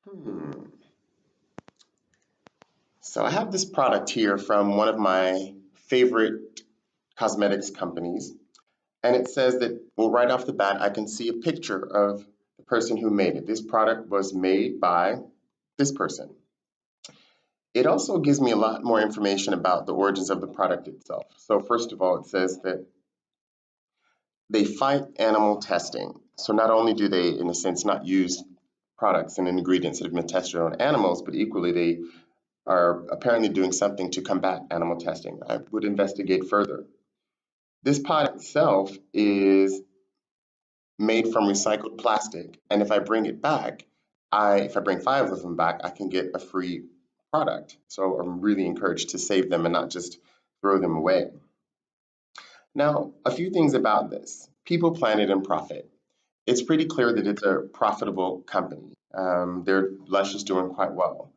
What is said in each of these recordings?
Hmm. So I have this product here from one of my favorite cosmetics companies, and it says that, well, right off the bat, I can see a picture of the person who made it. This product was made by this person. It also gives me a lot more information about the origins of the product itself. So first of all, it says that they fight animal testing. So not only do they, in a sense, not use products and ingredients that have been tested on animals, but equally they are apparently doing something to combat animal testing. I would investigate further. This pot itself is made from recycled plastic, and if I bring it back, if I bring five of them back, I can get a free product. So I'm really encouraged to save them and not just throw them away. Now, a few things about this. People, planet, and profit. It's pretty clear that it's a profitable company. Lush is doing quite well.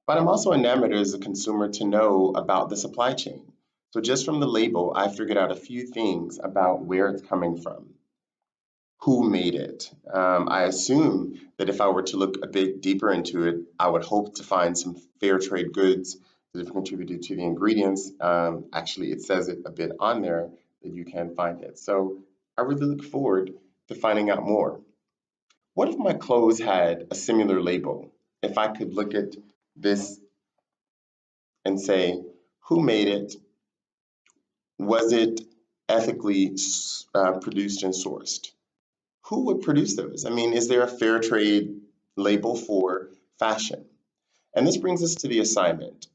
But I'm also enamored as a consumer to know about the supply chain. So just from the label, I figured out a few things about where it's coming from, who made it. I assume that if I were to look a bit deeper into it, I would hope to find some fair trade goods that have contributed to the ingredients. Actually, it says it a bit on there that you can find it. So I really look forward to finding out more. What if my clothes had a similar label? If I could look at this and say, who made it? Was it ethically produced and sourced? Who would produce those? I mean, is there a fair trade label for fashion? And this brings us to the assignment.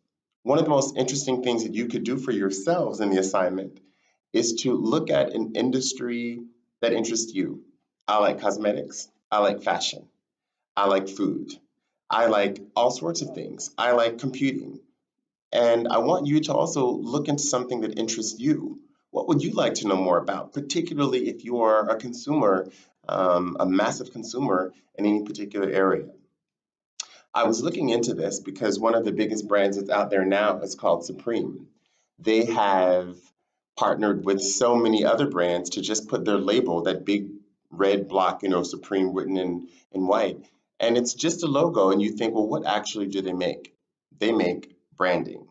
One of the most interesting things that you could do for yourselves in the assignment is to look at an industry that interests you. I like cosmetics. I like fashion. I like food. I like all sorts of things. I like computing. And I want you to also look into something that interests you. What would you like to know more about, particularly if you are a consumer, a massive consumer in any particular area? I was looking into this because one of the biggest brands that's out there now is called Supreme. They have partnered with so many other brands to just put their label, that big red block, Supreme written in white. And it's just a logo, and you think, well, what actually do they make? They make branding.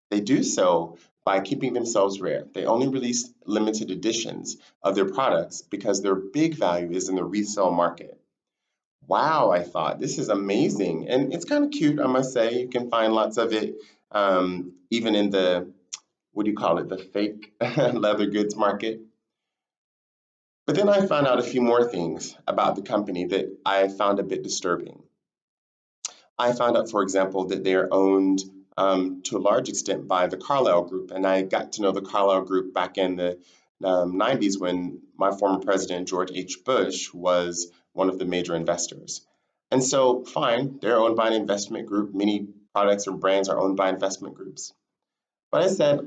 They do so by keeping themselves rare. They only release limited editions of their products because their big value is in the resale market. Wow, I thought, this is amazing. And it's kind of cute, I must say. You can find lots of it even in the, what do you call it, the fake leather goods market. But then I found out a few more things about the company that I found a bit disturbing. I found out, for example, that they are owned to a large extent by the Carlyle Group. And I got to know the Carlyle Group back in the 90s when my former president, George H. Bush, was one of the major investors. And so, fine, they're owned by an investment group. Many products or brands are owned by investment groups. But I said,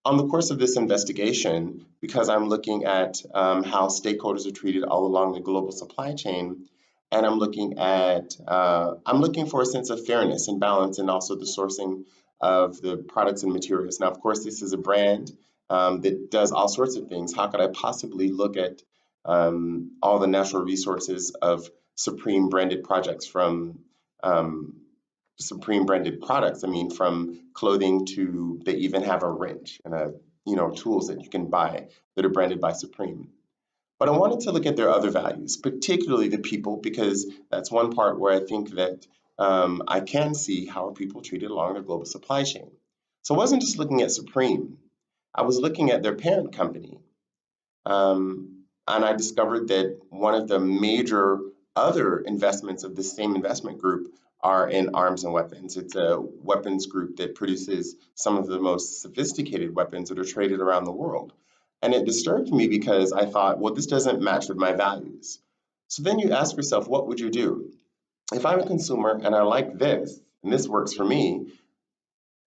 on the course of this investigation, because I'm looking at how stakeholders are treated all along the global supply chain, and I'm looking for a sense of fairness and balance, and also the sourcing of the products and materials. Now, of course, this is a brand that does all sorts of things. How could I possibly look at all the natural resources of Supreme branded projects from Supreme branded products? I mean, from clothing to they even have a wrench and tools that you can buy that are branded by Supreme. But I wanted to look at their other values, particularly the people, because that's one part where I think that I can see how are people treated along their global supply chain. So I wasn't just looking at Supreme, I was looking at their parent company. And I discovered that one of the major other investments of the same investment group are in arms and weapons. It's a weapons group that produces some of the most sophisticated weapons that are traded around the world. And it disturbed me because I thought, well, this doesn't match with my values. So then you ask yourself, what would you do? If I'm a consumer and I like this, and this works for me,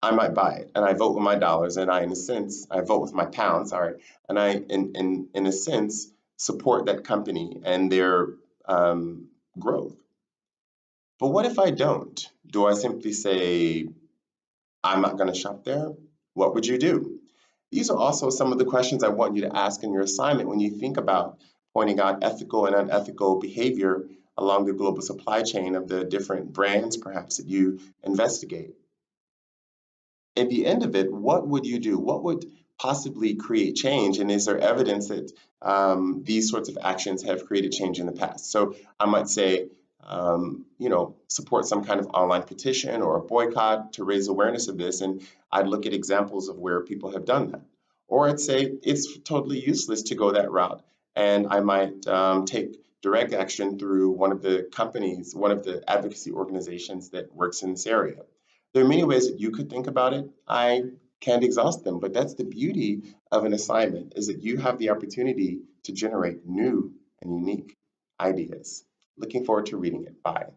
I might buy it. And I vote with my dollars, and in a sense, I vote with my pounds, sorry, and I, in a sense, support that company and their growth. But what if I don't? Do I simply say, I'm not going to shop there? What would you do? These are also some of the questions I want you to ask in your assignment when you think about pointing out ethical and unethical behavior along the global supply chain of the different brands perhaps that you investigate. At the end of it, what would you do? What would possibly create change? And is there evidence that these sorts of actions have created change in the past? So I might say, support some kind of online petition or a boycott to raise awareness of this. And I'd look at examples of where people have done that. Or I'd say it's totally useless to go that route. And I might take direct action through one of the companies, one of the advocacy organizations that works in this area. There are many ways that you could think about it. I can't exhaust them, but that's the beauty of an assignment is that you have the opportunity to generate new and unique ideas. Looking forward to reading it. Bye.